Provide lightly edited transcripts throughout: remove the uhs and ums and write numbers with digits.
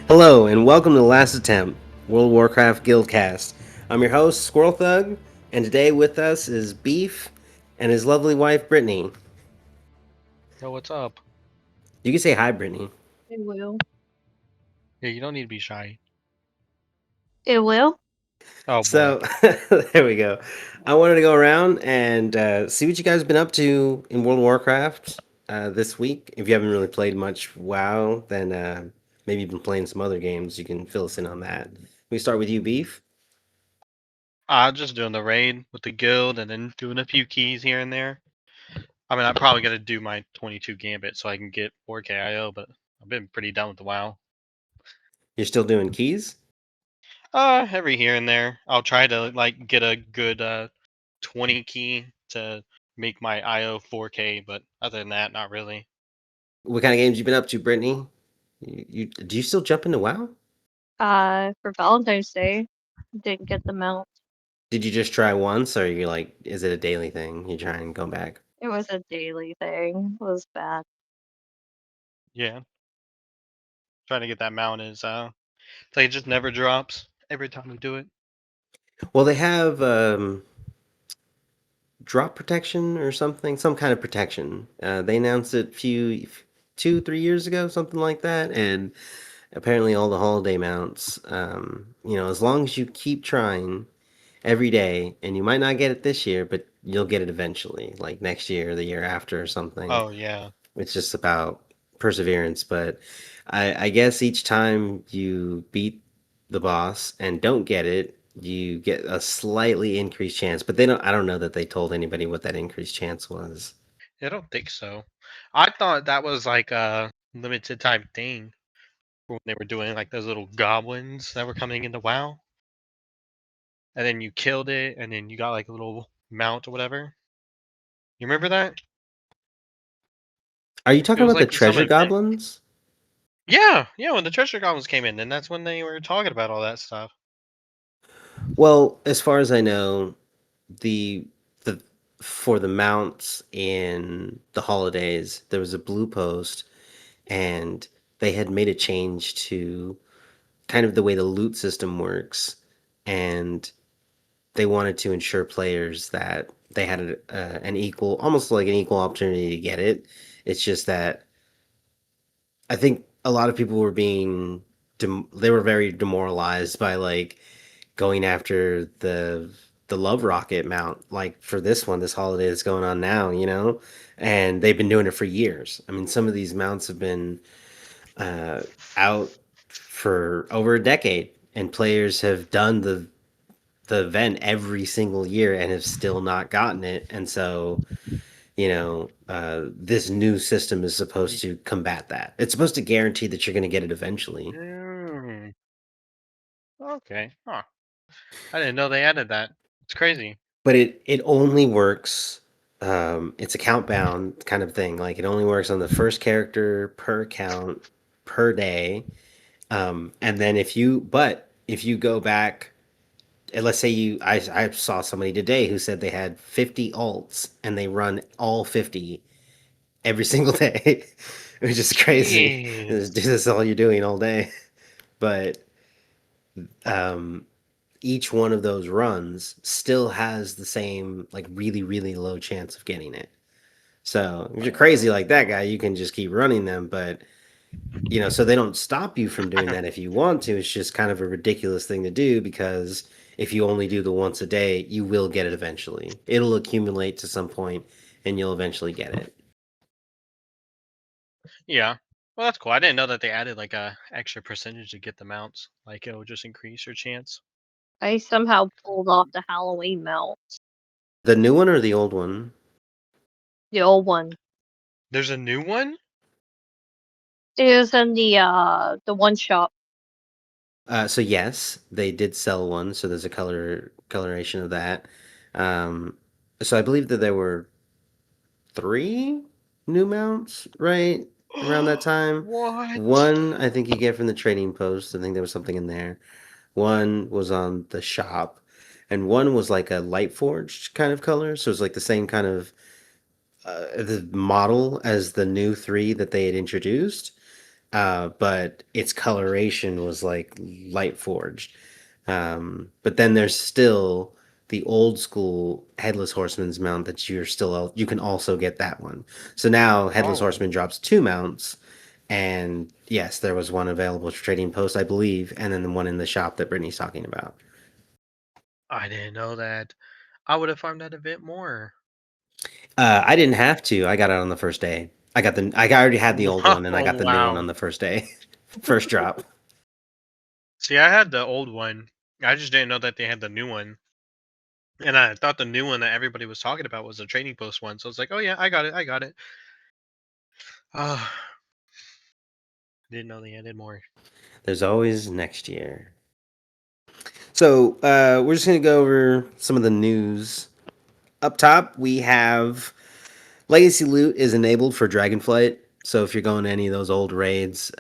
Hello, and welcome to Last Attempt World Warcraft Guildcast. I'm your host, Squirrelthug, and today with us is Beef and his lovely wife, Brittany. Yo, what's up? You can say hi, Brittany. It will. Yeah, you don't need to be shy. It will. Oh boy. So, there we go. I wanted to go around and see what you guys have been up to in World of Warcraft this week. If you haven't really played much WoW, then maybe you've been playing some other games. You can fill us in on that. We start with you, Beef. I'm just doing the raid with the guild and then doing a few keys here and there. I mean, I'm probably gonna do my 22 gambit so I can get 4K IO, but I've been pretty done with the WoW. You're still doing keys? Every here and there, I'll try to like get a good 20 key to make my IO 4K, but other than that, not really. What kind of games you been up to, Brittany? Do you still jump into WoW? For Valentine's Day, didn't get them out. Did you just try once, or you like? Is it a daily thing? You try and go back? It was a daily thing. It was bad. Yeah, trying to get that mount is it's like it just never drops every time we do it. Well, they have drop protection or something, some kind of protection. They announced it 2, 3 years ago, something like that, and apparently all the holiday mounts. As long as you keep trying every day, and you might not get it this year, but you'll get it eventually, like next year or the year after or something. Oh yeah. It's just about perseverance. But I guess each time you beat the boss and don't get it, you get a slightly increased chance. But they don't. I don't know that they told anybody what that increased chance was. I don't think so. I thought that was like a limited time thing when they were doing like those little goblins that were coming into WoW, and then you killed it, and then you got like a little mount or whatever. You remember that? Are you It talking was about the like some treasure event. goblins? Yeah, yeah. When the treasure goblins came in, then that's when they were talking about all that stuff. Well, as far as I know, the the for the mounts in the holidays, there was a blue post, and they had made a change to kind of the way the loot system works, and they wanted to ensure players that they had an equal, almost like an equal opportunity to get it. It's just that I think a lot of people were they were very demoralized by like going after the love rocket mount, like for this one, this holiday that's going on now, and they've been doing it for years. I mean, some of these mounts have been uh, out for over a decade, and players have done the event every single year and have still not gotten it. And so, this new system is supposed to combat that. It's supposed to guarantee that you're going to get it eventually. Mm, okay. Huh. I didn't know they added that. It's crazy. But it only works. It's account bound kind of thing. Like it only works on the first character per count per day. And then if you go back, and let's say I saw somebody today who said they had 50 alts and they run all 50 every single day, which is crazy. Jeez. This is all you're doing all day. But um, each one of those runs still has the same like really really low chance of getting it. So if you're crazy like that guy, you can just keep running them. But so they don't stop you from doing that if you want to. It's just kind of a ridiculous thing to do because if you only do the once a day, you will get it eventually. It'll accumulate to some point, and you'll eventually get it. Yeah. Well, that's cool. I didn't know that they added like a extra percentage to get the mounts. Like it would just increase your chance. I somehow pulled off the Halloween mount. The new one or the old one? The old one. There's a new one? It was in the one shop. So yes, they did sell one. So there's a coloration of that. Um, so I believe that there were three new mounts right around that time. What? One I think you get from the trading post. I think there was something in there. One was on the shop, and one was like a light forged kind of color. So it's like the same kind of the model as the new three that they had introduced. but its coloration was like light forged. But then there's still the old school headless horseman's mount that you can also get that one. So now headless Oh, horseman drops two mounts, and yes, there was one available for trading post, I believe, and then the one in the shop that Brittany's talking about. I didn't know that. I would have farmed that a bit more. I didn't have to. I got it on the first day. I already had the old one, and I Oh got the new one wow. on the first day, first drop. See, I had the old one. I just didn't know that they had the new one. And I thought the new one that everybody was talking about was the trading post one. So I was like, oh yeah, I got it. I got it. Uh, didn't know they added more. There's always next year. So we're just gonna go over some of the news. Up top, we have Legacy loot is enabled for Dragonflight. So if you're going to any of those old raids,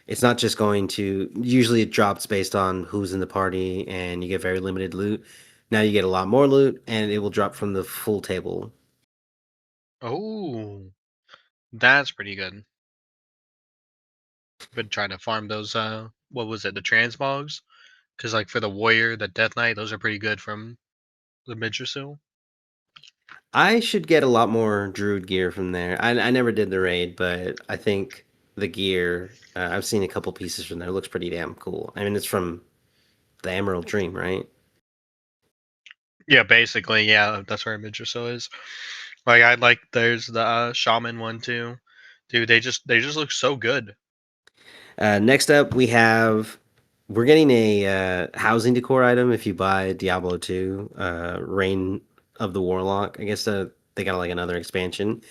it's not just going to. Usually, it drops based on who's in the party, and you get very limited loot. Now you get a lot more loot, and it will drop from the full table. Oh, that's pretty good. Been trying to farm those. What was it? The transmogs? Because like for the warrior, the death knight, those are pretty good from the Midrisil. I should get a lot more Druid gear from there. I never did the raid, but I think the gear. I've seen a couple pieces from there. It looks pretty damn cool. I mean, it's from the Emerald Dream, right? Yeah, basically, yeah, that's where Midrisil is. Like I like there's the shaman one too. Dude, they just look so good. Next up, we're getting a housing decor item if you buy Diablo II, Reign of the Warlock. I guess they got like another expansion.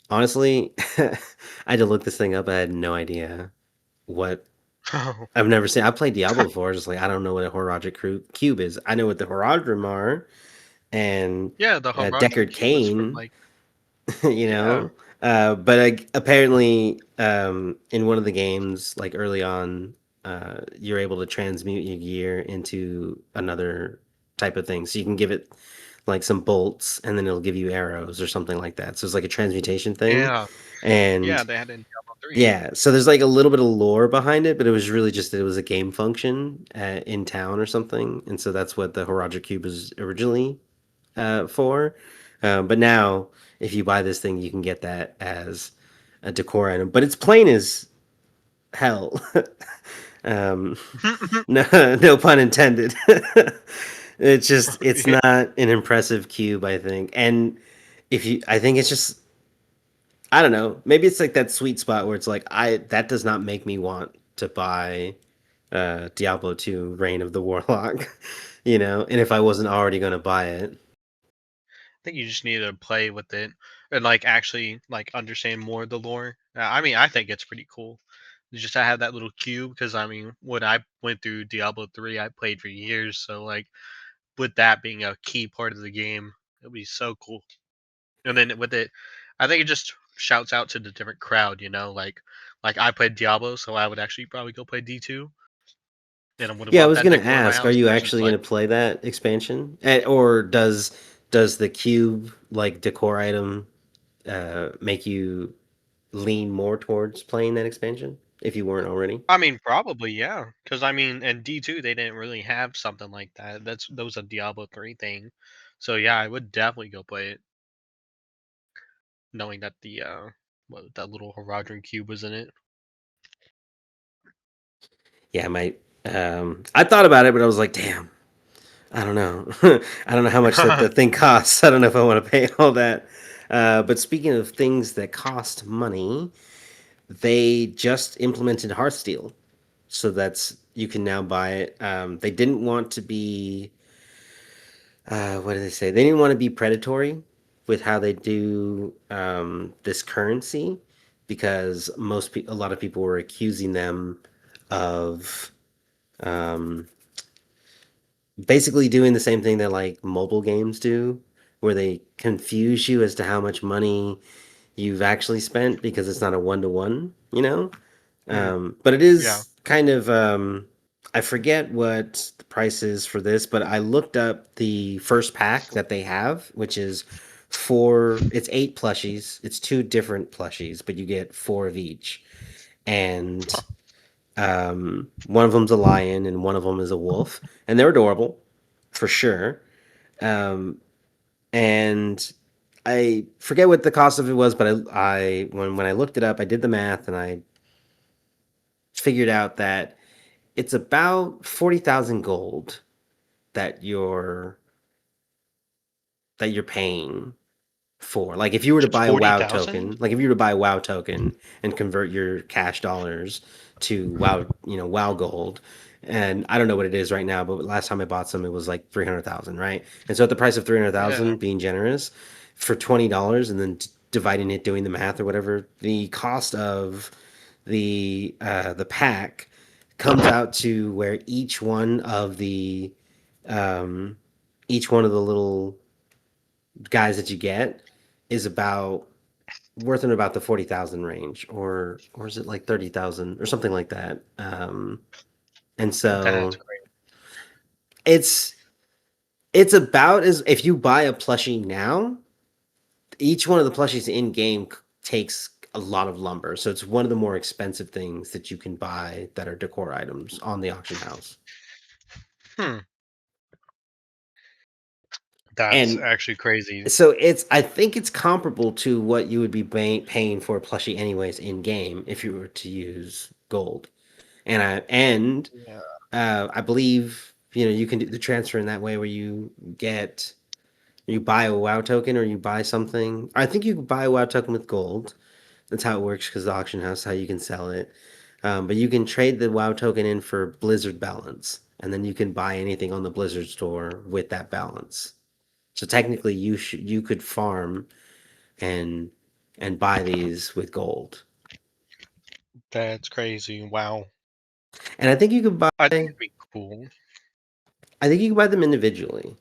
Honestly, I had to look this thing up. I had no idea what. Oh, I've never seen. I played Diablo before. Just like I don't know what a Horadric Cube is. I know what the Horadrim are, and yeah, the Horadric Deckard Cube was from Cain. like You yeah. know. But apparently, in one of the games, like early on, you're able to transmute your gear into another type of thing. So you can give it like some bolts, and then it'll give you arrows or something like that. So it's like a transmutation thing. Yeah. Yeah, And they had it in Diablo 3. yeah, so there's like a little bit of lore behind it, but it was really just that it was a game function in town or something. And so that's what the Horadric Cube was originally for. But now, if you buy this thing, you can get that as a decor item. But it's plain as hell. um, no, no pun intended. It's Yeah. not an impressive cube, I think. And I think it's just, I don't know. Maybe it's like that sweet spot where it's like, that does not make me want to buy Diablo 2 Reign of the Warlock, and if I wasn't already going to buy it. I think you just need to play with it and like actually like understand more of the lore. I mean, I think it's pretty cool. Just to have that little cube because I mean, when I went through Diablo 3, I played for years, so like with that being a key part of the game, it'll be so cool. And then with it, I think it just shouts out to the different crowd, like I played Diablo, so I would actually probably go play D2, and I would have Yeah, I bought was that gonna decor in my ask, are house you versus actually like gonna play that expansion? Or does the cube like decor item make you lean more towards playing that expansion if you weren't already? I mean, probably, yeah. Because I mean, in D2 they didn't really have something like that. That was a Diablo 3 thing. So yeah, I would definitely go play it, knowing that the that little Horadric Cube was in it. Yeah, I might. I thought about it, but I was like, damn, I don't know. I don't know how much that the thing costs. I don't know if I want to pay all that. But speaking of things that cost money, they just implemented Hearthsteel, so that's you can now buy it. They didn't want to be what did they say? They didn't want to be predatory with how they do this currency because a lot of people were accusing them of um, basically doing the same thing that like mobile games do, where they confuse you as to how much money you've actually spent because it's not a one to one, Mm, but it yeah. is kind of I forget what the price is for this, but I looked up the first pack that they have, which is it's 8 plushies. It's two different plushies, but you get four of each. and one of them's a lion and one of them is a wolf, and they're adorable, for sure. Um, and I forget what the cost of it was, but I when I looked it up, I did the math and I figured out that it's about 40,000 gold that you're paying for. Like if you were to Just buy a WoW 40,000? token, like if you were to buy a WoW token and convert your cash dollars to WoW, WoW gold. And I don't know what it is right now, but last time I bought some, it was like 300,000, right? And so at the price of Yeah. 300,000, being generous for $20, and then dividing it, doing the math or whatever, the cost of the pack comes out to where um, each one of the little guys that you get is about worth in about the 40,000 range, or is it like 30,000 or something like that. And That's so great. it's it's about as if you buy a plushie now, each one of the plushies in game takes a lot of lumber. So it's one of the more expensive things that you can buy that are decor items on the auction house. Hmm. That's And actually crazy. so I think it's comparable to what you would be paying for a plushie anyways in game if you were to use gold. And Yeah. I believe you can do the transfer in that way where you buy a WoW token or you buy something. I think you can buy a WoW token with gold. That's how it works because the auction house how you can sell it. But you can trade the WoW token in for Blizzard balance, and then you can buy anything on the Blizzard store with that balance. So technically, you could farm and buy these with gold. That's crazy. Wow. And I think you could buy I think it'd be cool. them individually.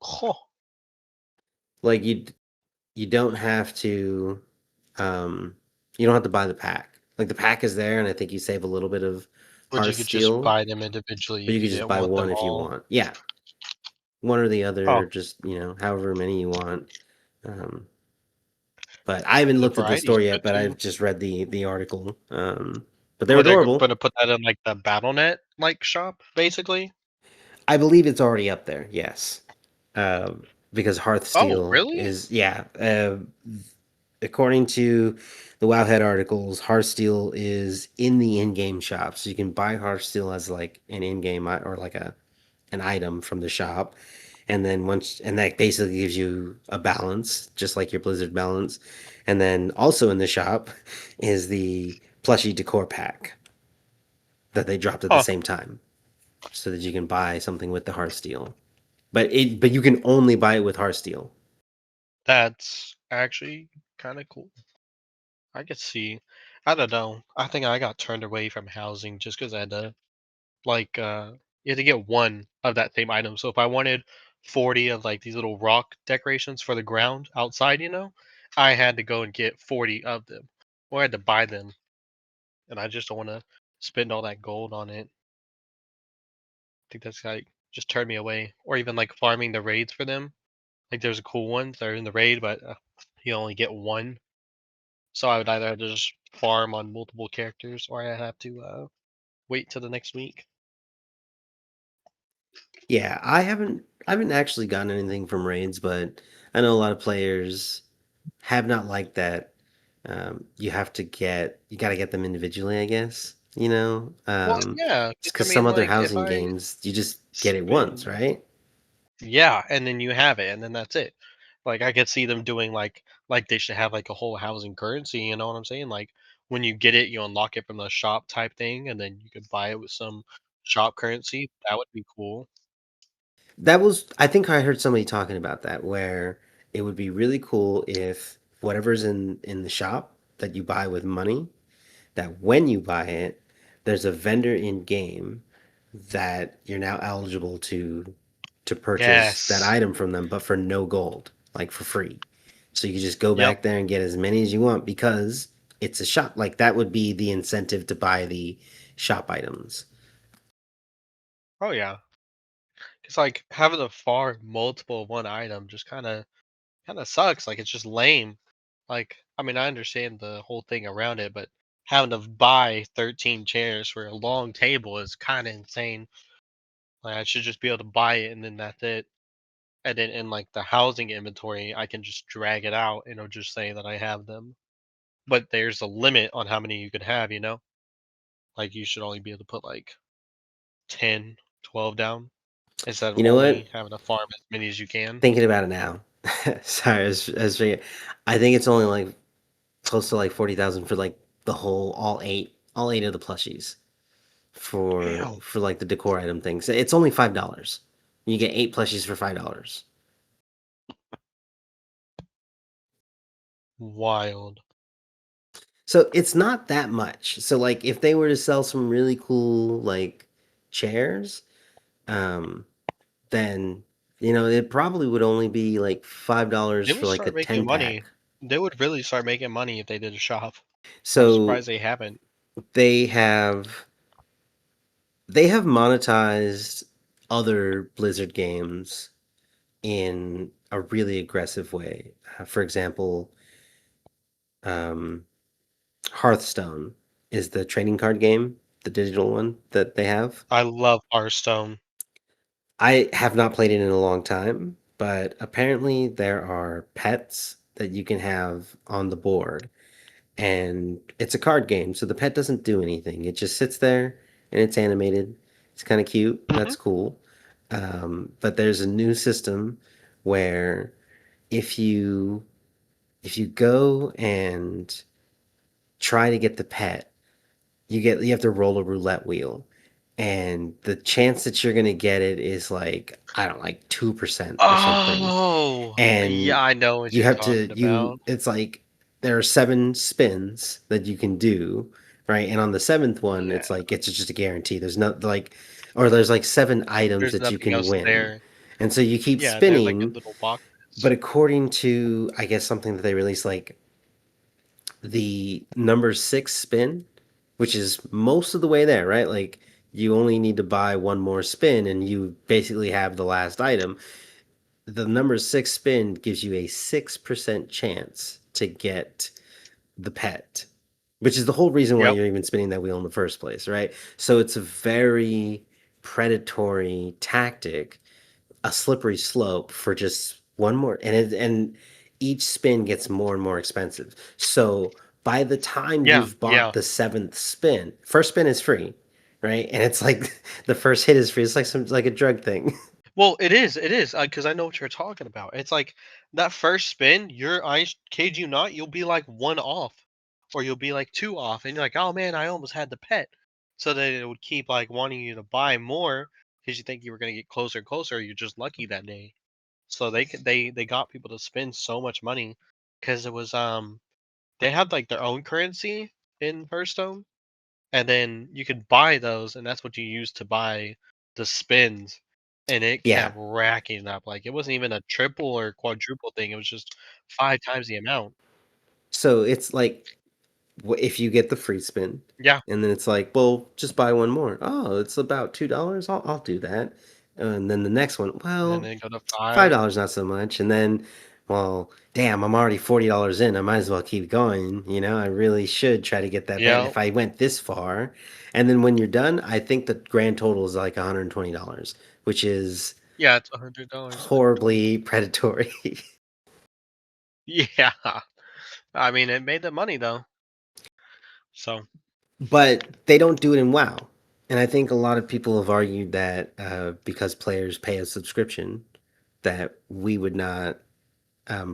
Huh. Like you don't have to um you don't have to buy the pack. Like the pack is there and I think you save a little bit of But you could just Hearthsteel, buy them individually but you if could you just didn't buy want one them if you all. want. Yeah, one or the Oh, other, just however many you want. Um but I haven't the looked at the variety's store yet, good but too. I've just read the article. But they're Well, they're adorable. gonna put that in like the BattleNet like shop, basically. I believe it's already up there. Yes. Because Oh, Hearthsteel really? is, yeah. According to the Wowhead articles, Hearthsteel is in the in-game shop, so you can buy Hearthsteel as like an in-game or like an item from the shop, and then that basically gives you a balance, just like your Blizzard balance, and then also in the shop is the plushie decor pack that they dropped at the Huh. same time, so that you can buy something with the Hearthsteel. But you can only buy it with Hearthsteel. That's actually kind of cool. I could see. I don't know. I think I got turned away from housing just because I had to like you had to get one of that same item. So if I wanted 40 of like these little rock decorations for the ground outside, I had to go and get 40 of them. Or I had to buy them. And I just don't want to spend all that gold on it. I think that's like just turned me away. Or even like farming the raids for them. Like there's a cool ones that are in the raid, but you only get one. So I would either have to just farm on multiple characters, or I have to wait till the next week. Yeah, I haven't actually gotten anything from raids, but I know a lot of players have not liked that. You got to get them individually, I guess. Well, yeah, Just because I because some mean, other like if housing I games you just get it once, spend, right? yeah, and then you have it, and then that's it. Like I could see them doing like they should have like a whole housing currency. You know what I'm saying? Like when you get it, you unlock it from the shop type thing, and then you could buy it with some shop currency. That would be cool. That was I think I heard somebody talking about that where it would be really cool if whatever's in the shop that you buy with money, that when you buy it, there's a vendor in game that you're now eligible to purchase that Yes. item from them, but for no gold, like for free. So you can just go Yep. back there and get as many as you want because it's a shop. Like that would be the incentive to buy the shop items. Oh yeah. It's like having to farm multiple of one item just kind of sucks. Like it's just lame. Like, I mean, I understand the whole thing around it, but having to buy 13 chairs for a long table is kind of insane. Like, I should just be able to buy it and then that's it. And then in like the housing inventory, I can just drag it out and it'll just say that I have them. But there's a limit on how many you could have, you know? Like you should only be able to put like 10, 12 down instead of You know what? only having to farm as many as you can. Thinking about it now. Sorry, I think it's only like close to like 40,000 for like the whole all eight of the plushies Damn. for like the decor item things. It's only $5. You get 8 plushies for $5. Wild. So it's not that much. So like if they were to sell some really cool like chairs, um, then it probably would only be like $5 They for would like a start making 10 money. pack. They would really start making money if they did a shop. I'm So surprised they haven't. they have they have monetized other Blizzard games in a really aggressive way. For example, um, Hearthstone is the trading card game, the digital one that they have. I love Hearthstone. I have not played it in a long time, but apparently there are pets that you can have on the board, and it's a card game, so the pet doesn't do anything. It just sits there and it's animated. It's kind of cute. Hmm. That's cool. But there's a new system where if you if you go and try to get the pet, you have to roll a roulette wheel, and the chance that you're gonna get it is like I don't know, like 2% or something. Oh, And yeah, I know what you you're have to talking about. it's like there are 7 spins that you can do, right? And on the seventh one, Yeah, it's like it's just a guarantee. There's not like or there's like 7 items there's that you nothing can else win. there. And so you keep Yeah, they're like in spinning, little but boxes. according to I guess something that they released, like the number 6 spin, which is most of the way there, right? Like you only need to buy one more spin and you basically have the last item. The number 6 spin gives you a 6% chance to get the pet, which is the whole reason why Yep. you're even spinning that wheel in the first place, right? So it's a very predatory tactic, a slippery slope for just one more, and each spin gets more and more expensive. So by the time Yeah, you've bought yeah. the seventh spin, first spin is free, right? And it's like the first hit is free. It's like like a drug thing. Well, it is, because I know what you're talking about. It's like that first spin, kid you not, you'll be like one off, or you'll be like two off, and you're like, oh man, I almost had the pet. So that it would keep like wanting you to buy more because you think you were gonna get closer and closer. You're just lucky that day. So they got people to spend so much money because it was they had like their own currency in Hearthstone, and then you could buy those, and that's what you use to buy the spins. And it Yeah. kept racking up. Like it wasn't even a triple or quadruple thing. It was just 5 times the amount. So it's like if you get the free spin, Yeah. and then it's like, well, just buy one more. Oh, it's about $2. I'll do that. And then the next one, And well, then go to 5. $5 not so much. And then, well, damn, I'm already $40 in. I might as well keep going. I really should try to get that pet Yeah. if I went this far. And then when you're done, I think the grand total is like $120, which is Yeah, it's $100 actually. horribly predatory. Yeah. I mean, it made the money though. So, But they don't do it in WoW. And I think a lot of people have argued that because players pay a subscription, that we would not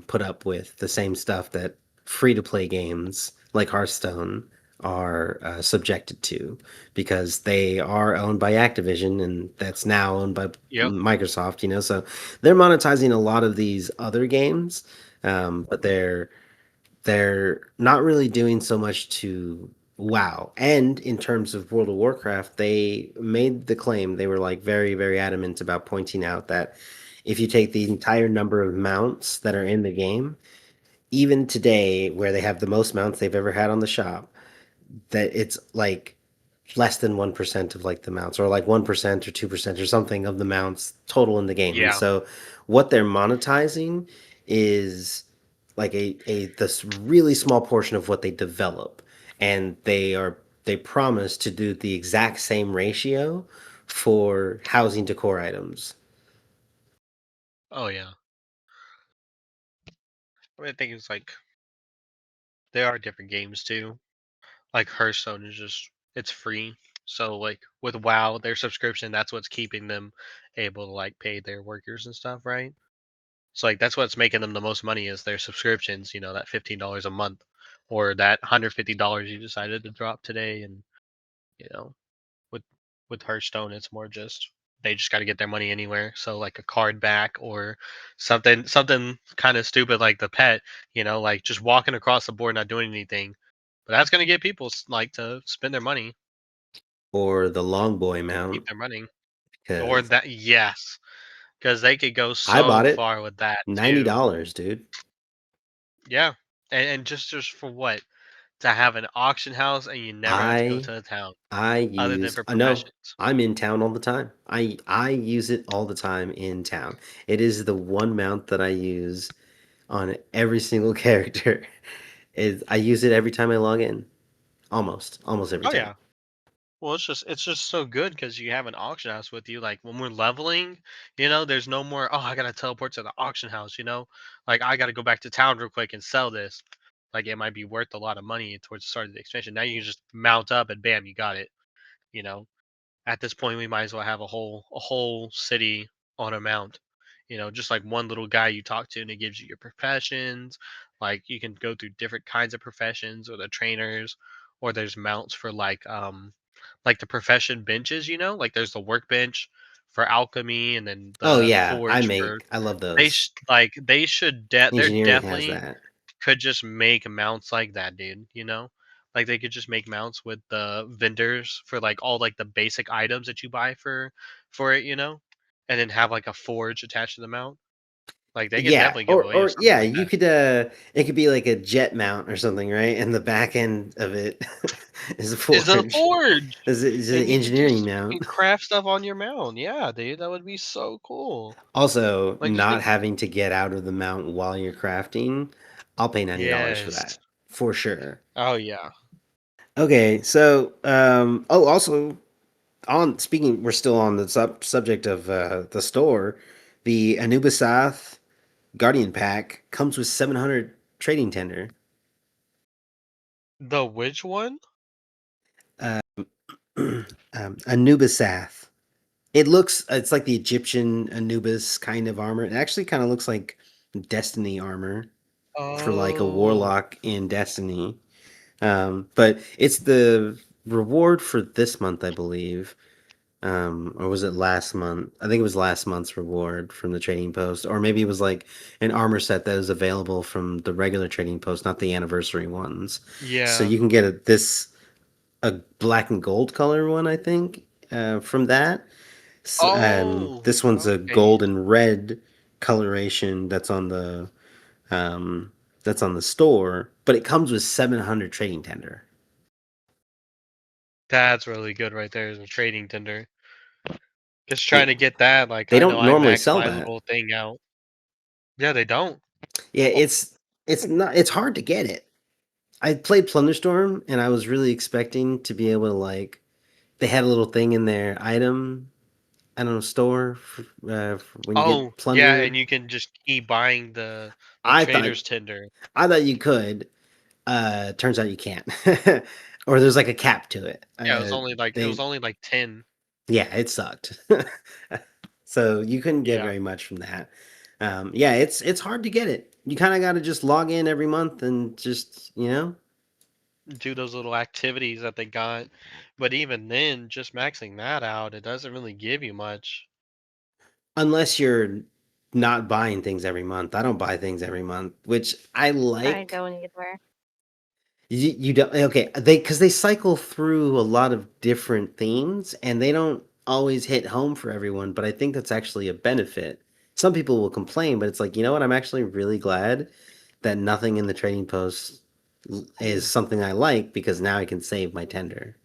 put up with the same stuff that free to play games like Hearthstone are subjected to because they are owned by Activision and that's now owned by yep. Microsoft. So they're monetizing a lot of these other games, but they're not really doing so much to WoW. And in terms of World of Warcraft, they made the claim, they were like very, very adamant about pointing out that if you take the entire number of mounts that are in the game, even today, where they have the most mounts they've ever had on the shop, that it's like less than 1% of like the mounts, or like 1% or 2% or something of the mounts total in the game. And Yeah. so what they're monetizing is like a this really small portion of what they develop, and they promise to do the exact same ratio for housing decor items. Oh yeah. I think it's like there are different games too. Like Hearthstone is just it's free. So like with WoW, their subscription, that's what's keeping them able to like pay their workers and stuff, right? So like that's what's making them the most money is their subscriptions, that $15 a month or that $150 you decided to drop today. And you know, with Hearthstone it's more just they just got to get their money anywhere. So like a card back or something kind of stupid like the pet, like just walking across the board not doing anything. But that's going to get people like to spend their money Or the long boy and keep mount, their money. Or because that, yes, because they could go I bought so it far with that too. $90, dude. Yeah. And just for what? To have an auction house and you never have to go I to the town I other than use for no, professions. I'm in town all the time. I use it all the time in town. It is the one mount that I use on every single character. Is I use it every time I log in. Almost every Oh time. yeah. Well, it's just so good because you have an auction house with you. Like when we're leveling, there's no more. Oh, I gotta teleport to the auction house. Like I gotta go back to town real quick and sell this. Like it might be worth a lot of money towards the start of the expansion. Now you can just mount up and bam, you got it. You know, at this point we might as well have a whole city on a mount. Just like one little guy you talk to and it gives you your professions. Like you can go through different kinds of professions or the trainers, or there's mounts for like the profession benches. Like there's the workbench for alchemy, and then Oh the yeah, forge for I love they those. like they should they're Engineering has definitely that. could just make mounts like that, dude. Like they could just make mounts with the vendors for like all like the basic items that you buy for it, and then have like a forge attached to the mount. Like they can Yeah, definitely give away with or something yeah, like you that. could it could be like a jet mount or something, right? And the back end of it is a Is a forge. forge, Is an and engineering you mount. can craft stuff on your mount. Yeah, dude, that would be so cool. Also, Like just not think, having to get out of the mount while you're crafting, I'll pay $90 for yes. that for sure. Oh yeah. Okay, so oh, also on speaking, we're still on the subject of the store. The Anubisath Guardian Pack comes with 700 trading tender. The which one? Uh, Anubisath. It's like the Egyptian Anubis kind of armor. It actually kind of looks like Destiny armor for like a Oh, warlock in Destiny. But it's the reward for this month, I believe. Or was it last month? I think it was last month's reward from the trading post, or maybe it was like an armor set that was available from the regular trading post, not the anniversary ones. So yeah. you can get a black and gold color one, I think, from that. Oh, This one's a okay. gold and red coloration um, that's on the store, but it comes with 700 trading tender. That's really good right there as a trading tender. Just Yeah, trying to get that, like they I know don't I normally maxed sell my that. little thing out. Yeah, they don't. Yeah, it's hard to get it. I played Plunderstorm and I was really expecting to be able to like they had a little thing in their item I don't know store for when you Oh, get yeah, plunder. and you can just keep buying the I thought trader's tender. I thought you could. Turns out you can't, or there's like a cap to it. Yeah, it was They only like 10. Yeah, it sucked. So you couldn't get Yeah, very much from that. Yeah, it's hard to get it. You kind of got to just log in every month and just do those little activities that they got. But even then, just maxing that out, it doesn't really give you much. unless you're not buying things every month. I don't buy things every month, which I I like. don't either. You don't okay? Because they cycle through a lot of different themes, and they don't always hit home for everyone. But I think that's actually a benefit. Some people will complain, but it's like you know what? I'm actually really glad that nothing in the trading post is something I like because now I can save my tender.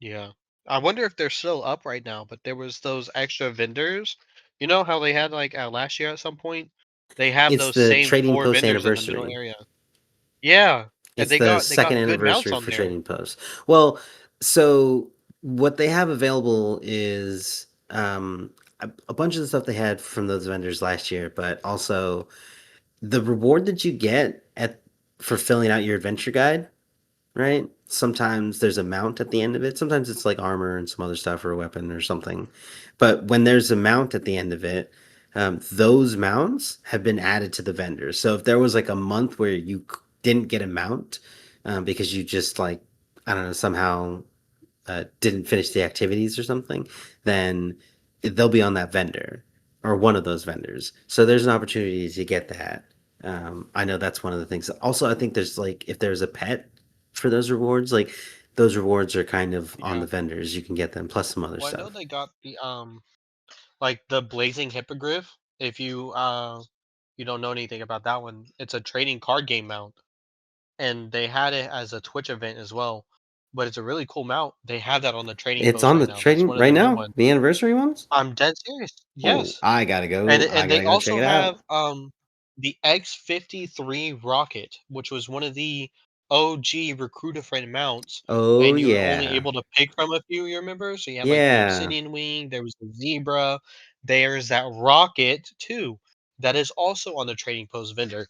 Yeah. I wonder if they're still up right now, but there was those extra vendors. You know how they had like last year at some point? They have It's those the same Trading 4 Post vendors in the middle anniversary. area. Yeah, and It's they the got second good mounts anniversary on for there. Trading Post. Well, so what they have available is a bunch of the stuff they had from those vendors last year, but also the reward that you get at for filling out your adventure guide, right? Sometimes there's a mount at the end of it. Sometimes it's like armor and some other stuff or a weapon or something. But when there's a mount at the end of it, those mounts have been added to the vendors. So if there was like a month where you didn't get a mount because you just like, I don't know, somehow didn't finish the activities or something, then they'll be on that vendor or one of those vendors. So there's an opportunity to get that. I know that's one of the things. Also, I think there's like if there's a pet for those rewards, like those rewards are kind of on Yeah. the vendors. You can get them plus some other Well, I know stuff. they got like the blazing hippogriff. If you don't know anything about that one, it's a trading card game mount, and they had it as a Twitch event as well. But it's a really cool mount. They have that on the trading It's post on right the now. That's trading one of right the new now. ones. The anniversary ones. I'm dead serious. Oh, Yes. I gotta go. I And gotta they go check also it have out. the X-53 rocket, which was one of the OG recruiter friend mounts, Oh and you were only yeah, able to pick from a few, you remember? So you had like the yeah. obsidian wing, there was the zebra, there's that rocket too. That is also on the trading post vendor.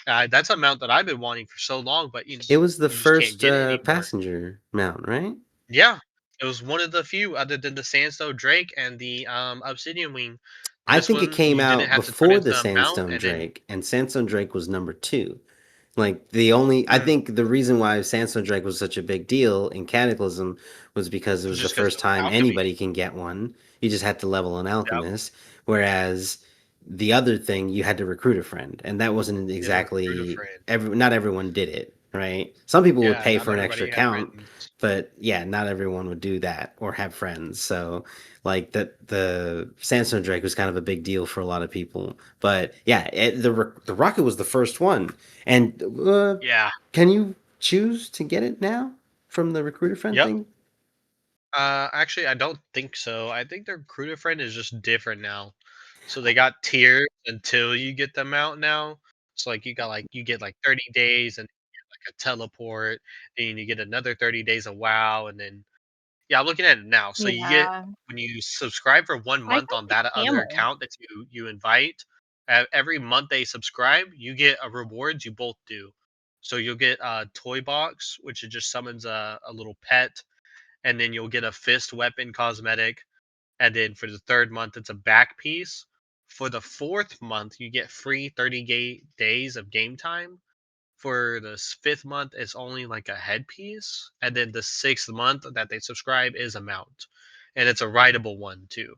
That's a mount that I've been wanting for so long, but It was the you just can't first get it anymore. passenger mount, right? Yeah, it was one of the few other than the Sandstone Drake and the Obsidian Wing. I This think it one came you didn't out have to turn before into the a mount, Sandstone and then Drake, and Sandstone Drake was number two. Like the only, I mm, think the reason why Sandstone Drake was such a big deal in Cataclysm was because it was the just because first it was time alchemy. anybody can get one. You just had to level an Yep, alchemist, whereas the other thing you had to recruit a friend, and that wasn't you had to recruit a exactly friend. not everyone did it, right? Some people would Yeah, pay not for an extra everybody had count, friends. but yeah, not everyone would do that or have friends. So like the Sandstone Drake was kind of a big deal for a lot of people. But yeah, the rocket was the first one. And Yeah. can you choose to get it now from the recruiter friend Yep. thing? Actually, I don't think so. I think the recruiter friend is just different now. So they got tiers until you get them out now. So like you get like 30 days and like a teleport, and you get another 30 days of WoW, and then yeah, I'm looking at it now. So you get Yeah. when you subscribe for one I month got on the that other camel. account that you invite, every month they subscribe, you get a rewards. You both do. So you'll get a toy box, which it just summons a little pet, and then you'll get a fist weapon cosmetic, and then for the third month it's a back piece. For the fourth month, you get free 30 days of game time. For the fifth month, it's only like a headpiece, and then the sixth month that they subscribe is a mount, and it's a rideable one too.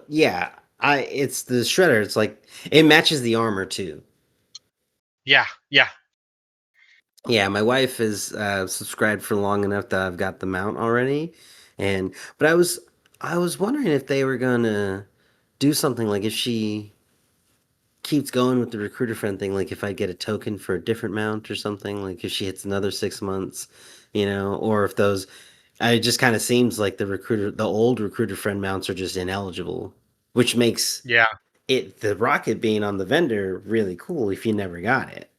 Yeah, I it's the shredder. It's like it matches the armor too. Yeah, yeah, Yeah, my wife is subscribed for long enough that I've got the mount already, and but I was wondering if they were gonna do something like if she keeps going with the recruiter friend thing, like if I get a token for a different mount or something, like if she hits another 6 months, or if those, it just kind of seems like the old recruiter friend mounts are just ineligible, which makes yeah. the rocket being on the vendor really cool if you never got it.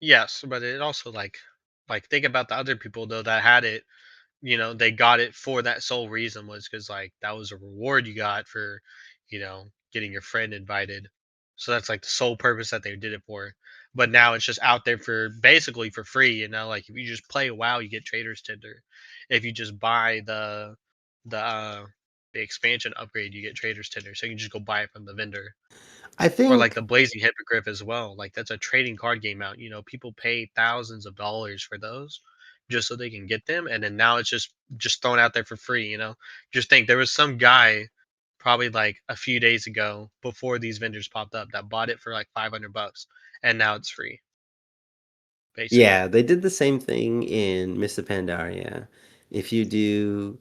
Yes, but it also like think about the other people though that had it. They got it for that sole reason, was because like that was a reward you got for getting your friend invited. So that's like the sole purpose that they did it for. But now it's just out there for basically for free. Like if you just play WoW, you get traders tender. If you just buy the uh the expansion upgrade, you get traders tender, so you can just go buy it from the vendor. I Or like think, the Blazing Hippogriff as well. Like that's a trading card game out. People pay thousands of dollars for those just so they can get them, and then now it's just thrown out there for free. Just think there was some guy probably like a few days ago before these vendors popped up that bought it for like $500, and now it's free basically. yeah, they did the same thing in Mists of Pandaria. If you do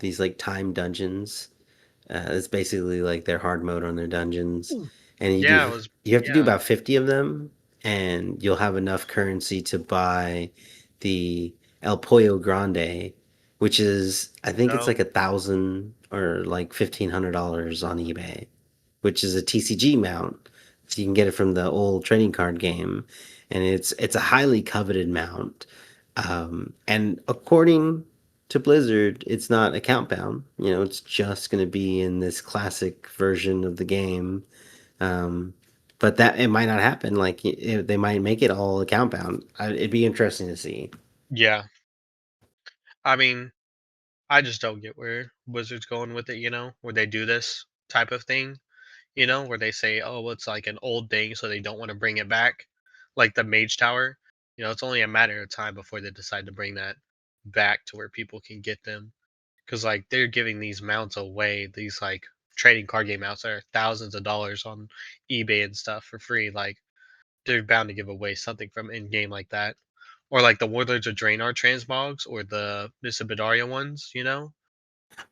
these like time dungeons, it's basically like their hard mode on their dungeons, Ooh. and Yeah, it was. you have to do Yeah, about 50 of them, and you'll have enough currency to buy the El Pollo Grande, which is I think it's No. like 1,000 or like $1,500 on eBay, which is a TCG mount. So you can get it from the old trading card game, and it's a highly coveted mount. And according to Blizzard, it's not account bound. You know, it's just going to be in this classic version of the game. Um, but that it might not happen. Like they might make it all account bound. It'd be interesting to see. Yeah. I mean, I just don't get where Wizards going with it, where they do this type of thing, where they say, oh, it's like an old thing, so they don't want to bring it back. Like the Mage Tower. It's only a matter of time before they decide to bring that back to where people can get them. Because, like, they're giving these mounts away, these, like, trading card game mounts that are thousands of dollars on eBay and stuff for free. Like, they're bound to give away something from in game like that. Or like the Warlords of Draenor transmogs or the Miss ones.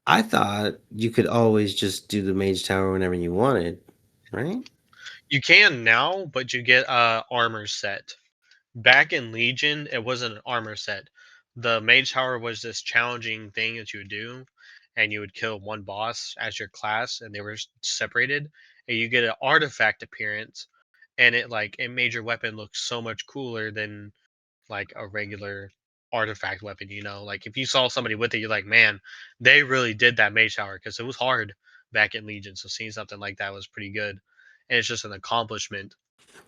I thought you could always just do the Mage Tower whenever you wanted, right? You can now, but you get a armor set. Back in Legion, it wasn't an armor set. The Mage Tower was this challenging thing that you would do, and you would kill one boss as your class, and they were separated. And you get an artifact appearance, and it made your weapon look so much cooler than like a regular artifact weapon. Like if you saw somebody with it, you're like, man, they really did that Mage Tower because it was hard back in Legion. So seeing something like that was pretty good, and it's just an accomplishment.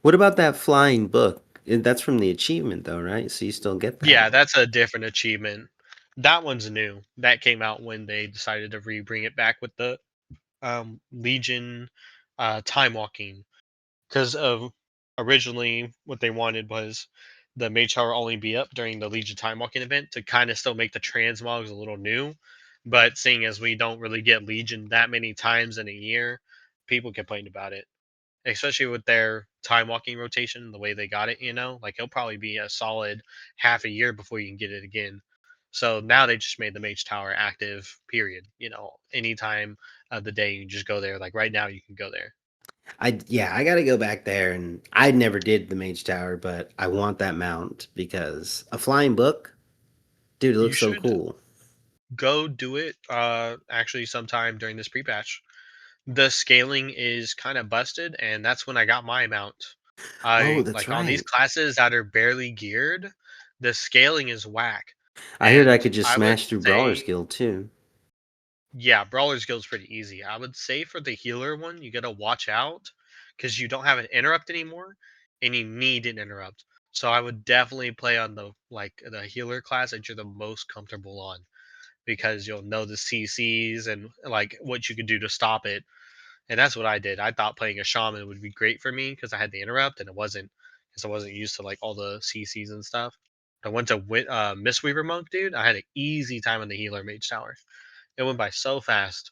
What about that flying book? That's from the achievement, though, right? So you still get that. Yeah, that's a different achievement. That one's new. That came out when they decided to bring it back with the Legion time walking. Because of originally what they wanted was the Mage Tower only be up during the Legion time walking event to kind of still make the transmogs a little new. But seeing as we don't really get Legion that many times in a year, people complained about it, especially with their time walking rotation, the way they got it. Like it'll probably be a solid half a year before you can get it again. So now they just made the Mage Tower active. Period. Anytime of the day you can just go there. Like right now, you can go there. I got to go back there, and I never did the Mage Tower, but I want that mount because a flying book, dude, it You looks so should cool. go do it. Actually, sometime during this pre-patch. The scaling is kind of busted, and that's when I got my amount. Oh, I that's like on these right. classes that are barely geared, the scaling is whack. I heard I And could just I would smash through Brawler's say, Guild too. yeah, Brawler's Guild's pretty easy. I would say for the healer one, you gotta watch out because you don't have an interrupt anymore, and you need an interrupt. So I would definitely play on the healer class that you're the most comfortable on because you'll know the CCs and like what you could do to stop it. And that's what I did. I thought playing a shaman would be great for me because I had the interrupt, and it wasn't because I wasn't used to like all the CCs and stuff. I went to Mistweaver Monk, dude. I had an easy time on the healer Mage Tower. It went by so fast.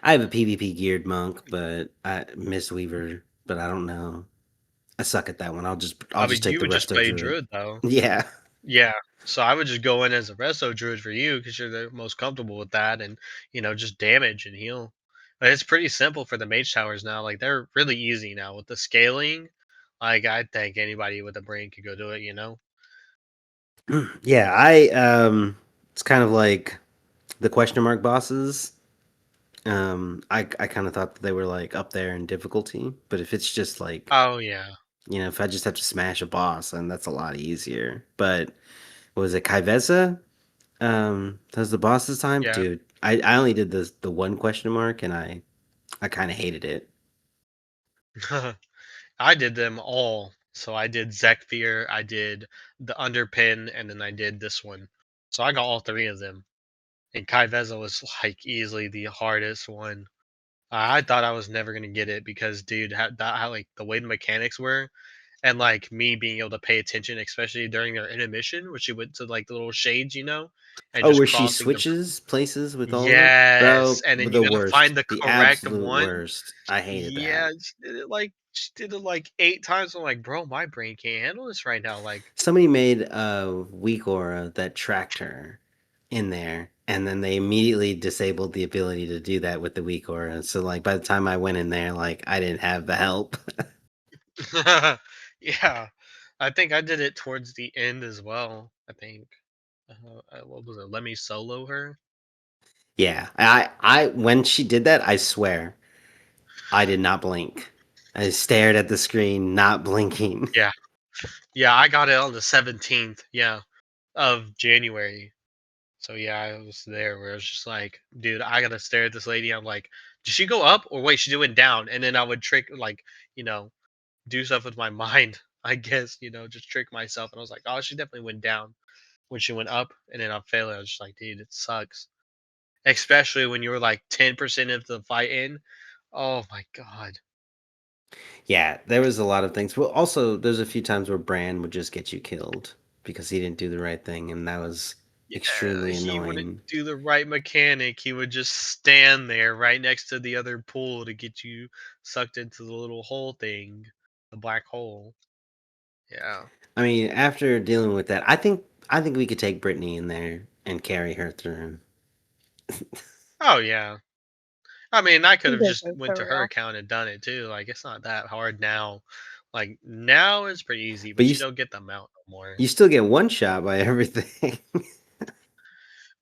I have a PvP geared monk, but I Mistweaver, but I don't know. I suck at that one. I'll I just mean, take you the would just Resto play Druid. Druid though. Yeah. Yeah. So I would just go in as a Resto Druid for you because you're the most comfortable with that, and just damage and heal. But it's pretty simple for the Mage Towers now. Like they're really easy now with the scaling. Like I think anybody with a brain could go do it. Yeah, I it's kind of like the question mark bosses. I kind of thought that they were like up there in difficulty, but if it's just like, Oh yeah, if I just have to smash a boss, then that's a lot easier. But what was it, Kaiveza? That was the boss this time, yeah. dude. I only did the one question mark, and I kind of hated it. I did them all. So I did Zekfir, I did the Underpin, and then I did this one. So I got all three of them. And Kai Vezzo was like easily the hardest one. I thought I was never gonna get it because, dude, how like the way the mechanics were, and like me being able to pay attention, especially during their intermission, which she went to like the little shades, and Oh, just where she crossing the. switches places with all of them, Yes, bro. and then you The gotta worst, find the the correct absolute one. worst. I hated that. Yeah, she did it like 8 times. I'm like, bro, my brain can't handle this right now. Like, Somebody made a weak aura that tracked her in there, and then they immediately disabled the ability to do that with the weak aura. So like by the time I went in there, like I didn't have the help. yeah, I think I did it towards the end as well. I think. what was it? Let me solo her. Yeah, I when she did that, I swear I did not blink. I stared at the screen, not blinking. Yeah, yeah, I got it on the 17th. Yeah, of January. So yeah, I was there where I was just like, dude, I gotta stare at this lady. I'm like, did she go up or wait, she doing down? And then I would trick like, you know, do stuff with my mind, I guess, just trick myself. And I was like, oh, she definitely went down when she went up. And then I'm failing. I was just like, dude, it sucks. Especially when you were like 10% of the fight in. Oh my god. Yeah, there was a lot of things. Well, also there's a few times where Bran would just get you killed because he didn't do the right thing, and that was Yeah, extremely he wouldn't annoying. do the right mechanic. He would just stand there right next to the other pool to get you sucked into the little hole thing, the black hole. Yeah. I mean, after dealing with that, I think we could take Brittany in there and carry her through. Oh yeah. I mean, I could He have just deserves went a to her real. account and done it too. Like it's not that hard now. Like now it's pretty easy, But but you don't get the amount no more. you still get one shot by everything.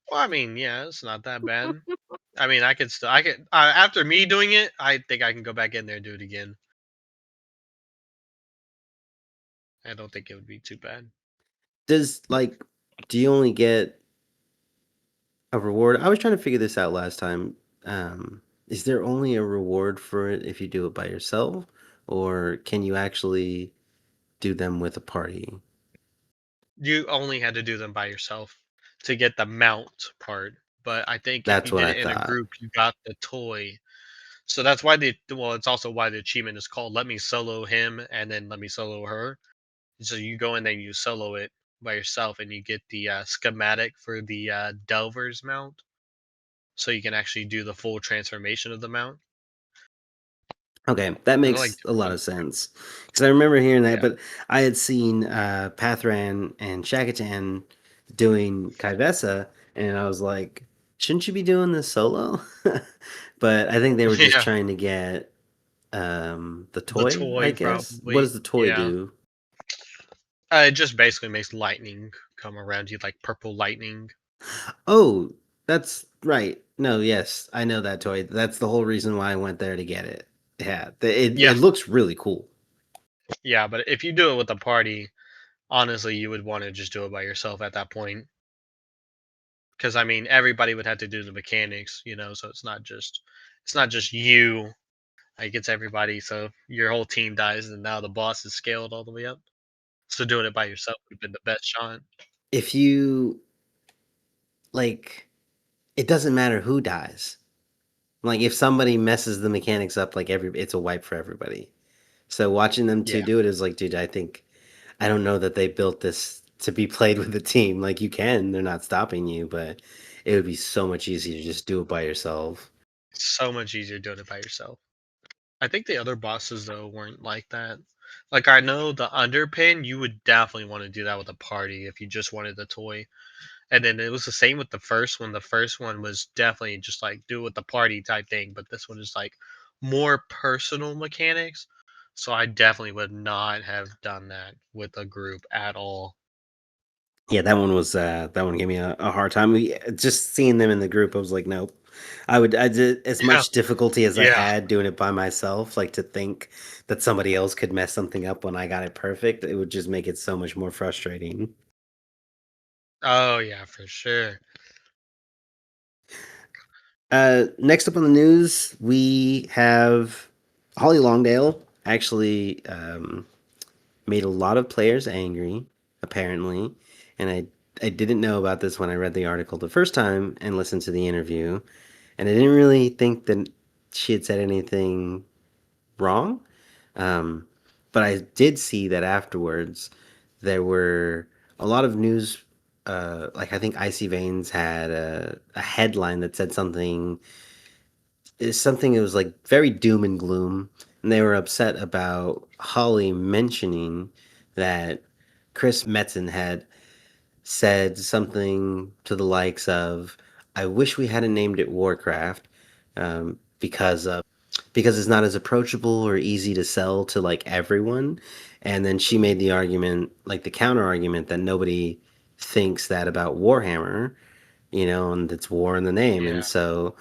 Well, I mean, yeah, it's not that bad. I mean, I could after me doing it, I think I can go back in there and do it again. I don't think it would be too bad. Does like do you only get a reward? I was trying to figure this out last time. Is there only a reward for it if you do it by yourself, or can you actually do them with a party? You only had to do them by yourself to get the mount part. But I think if That's you what did I it in a thought. group, you got the toy. So that's why it's also why the achievement is called "Let me solo him" and then "Let me solo her." So you go in there, and you solo it by yourself, and you get the schematic for the Delver's mount, so you can actually do the full transformation of the mount. Okay, that I like makes a lot doing of sense because I remember hearing that, yeah, but I had seen Pathran and Shakatan doing Kaivesa, and I was like, shouldn't you be doing this solo? But I think they were just yeah. trying to get the The toy, I toy guess. What probably, does the toy yeah. do? It just basically makes lightning come around you, like purple lightning. Oh, that's right. No, yes, I know that toy. That's the whole reason why I went there to get it. Yeah, Yeah, it looks really cool. yeah. But if you do it with a party, honestly, you would want to just do it by yourself at that point. Because I mean, everybody would have to do the mechanics, so it's not just you. Like it's everybody. So if your whole team dies, and now the boss is scaled all the way up. So doing it by yourself would have been the best shot. If you like, it doesn't matter who dies. Like if somebody messes the mechanics up, like it's a wipe for everybody. So watching them two Yeah. do it is like, dude, I don't know that they built this to be played with a team. Like you can, they're not stopping you, but it would be so much easier to just do it by yourself. So much easier doing it by yourself. I think the other bosses though weren't like that. Like I know the underpin, you would definitely want to do that with a party if you just wanted the toy. And then it was the same with the first one. The first one was definitely just like do it with the party type thing, but this one is like more personal mechanics. So I definitely would not have done that with a group at all. Yeah, that one gave me a hard time. Just seeing them in the group, I was like, nope. I did as Yeah. much difficulty as I Yeah. had doing it by myself, like to think that somebody else could mess something up when I got it perfect, it would just make it so much more frustrating. Oh yeah, for sure. Next up on the news, we have Holly Longdale actually made a lot of players angry, apparently, and I didn't know about this when I read the article the first time and listened to the interview, and I didn't really think that she had said anything wrong. Um, but I did see that afterwards there were a lot of news. Like I think Icy Veins had a headline that said something that was like very doom and gloom, and they were upset about Holly mentioning that Chris Metzen had said something to the likes of, "I wish we hadn't named it Warcraft, because it's not as approachable or easy to sell to like everyone." And then she made the argument, like the counter argument, that nobody thinks that about Warhammer, and it's war in the name. Yeah. And so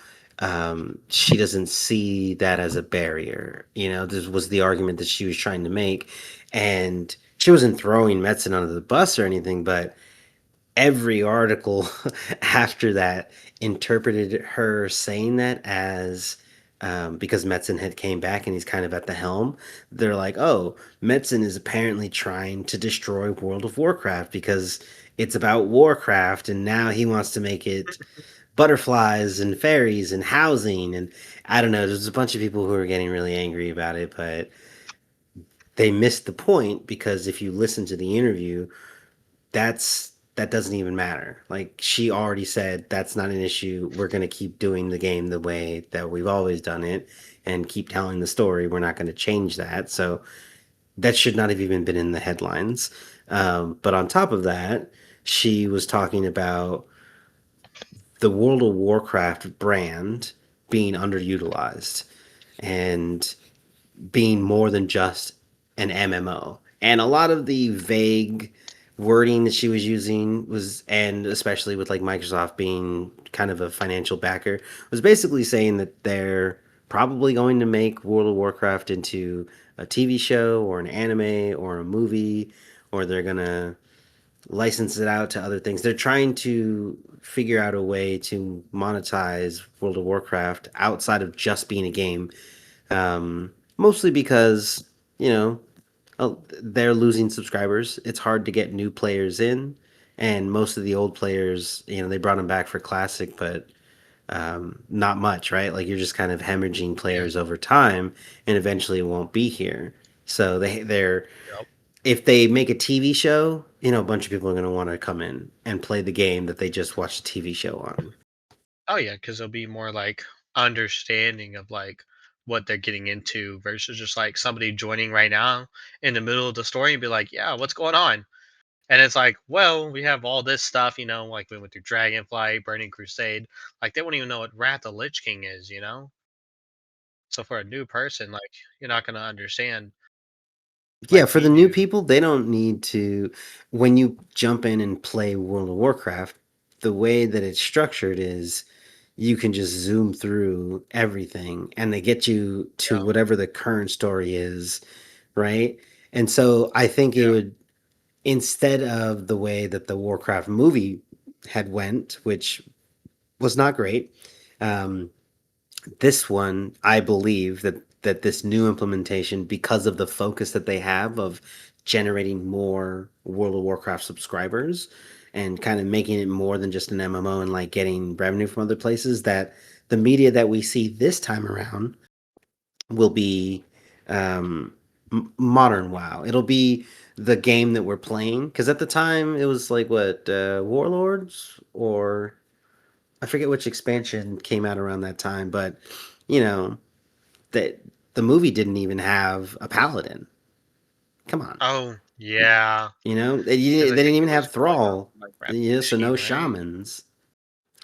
she doesn't see that as a barrier. This was the argument that she was trying to make. And she wasn't throwing Metzen under the bus or anything, but every article after that interpreted her saying that as because Metzen had came back and he's kind of at the helm. They're like, oh, Metzen is apparently trying to destroy World of Warcraft because it's about Warcraft and now he wants to make it butterflies and fairies and housing. And I don't know, there's a bunch of people who are getting really angry about it, but they missed the point because if you listen to the interview, that doesn't even matter. Like she already said that's not an issue. We're going to keep doing the game the way that we've always done it and keep telling the story. We're not going to change that. So that should not have even been in the headlines. But on top of that, she was talking about the World of Warcraft brand being underutilized and being more than just an MMO. And a lot of the vague wording that she was using was, and especially with like Microsoft being kind of a financial backer, was basically saying that they're probably going to make World of Warcraft into a TV show or an anime or a movie, or they're going to license it out to other things. They're trying to figure out a way to monetize World of Warcraft outside of just being a game, mostly because they're losing subscribers. It's hard to get new players in, and most of the old players, they brought them back for classic, but not much, right? Like you're just kind of hemorrhaging Yeah. players over time, and eventually it won't be here. So they're Yep. if they make a TV show, a bunch of people are going to want to come in and play the game that they just watched a TV show on. Oh yeah, because they'll be more like understanding of like what they're getting into versus just like somebody joining right now in the middle of the story and be like, yeah, what's going on? And it's like, well, we have all this stuff, like we went through Dragonflight, Burning Crusade. Like they won't even know what Wrath of Lich King is. So for a new person, like you're not gonna understand Yeah, like for the we new do. people, they don't need to. When you jump in and play World of Warcraft, the way that it's structured is you can just zoom through everything and they get you to Yeah, whatever the current story is, right? And so I think it yeah. would, instead of the way that the Warcraft movie had went, which was not great, um, this one, I believe that this new implementation, because of the focus that they have of generating more World of Warcraft subscribers and kind of making it more than just an MMO and like getting revenue from other places, that the media that we see this time around will be um, modern WoW. It'll be the game that we're playing because at the time it was like what Warlords, or I forget which expansion came out around that time, but you know that the movie didn't even have a paladin. Come on, Oh yeah, they because I didn't think even it was have for like Thrall. like Wrath of So Lich no King, right? shamans.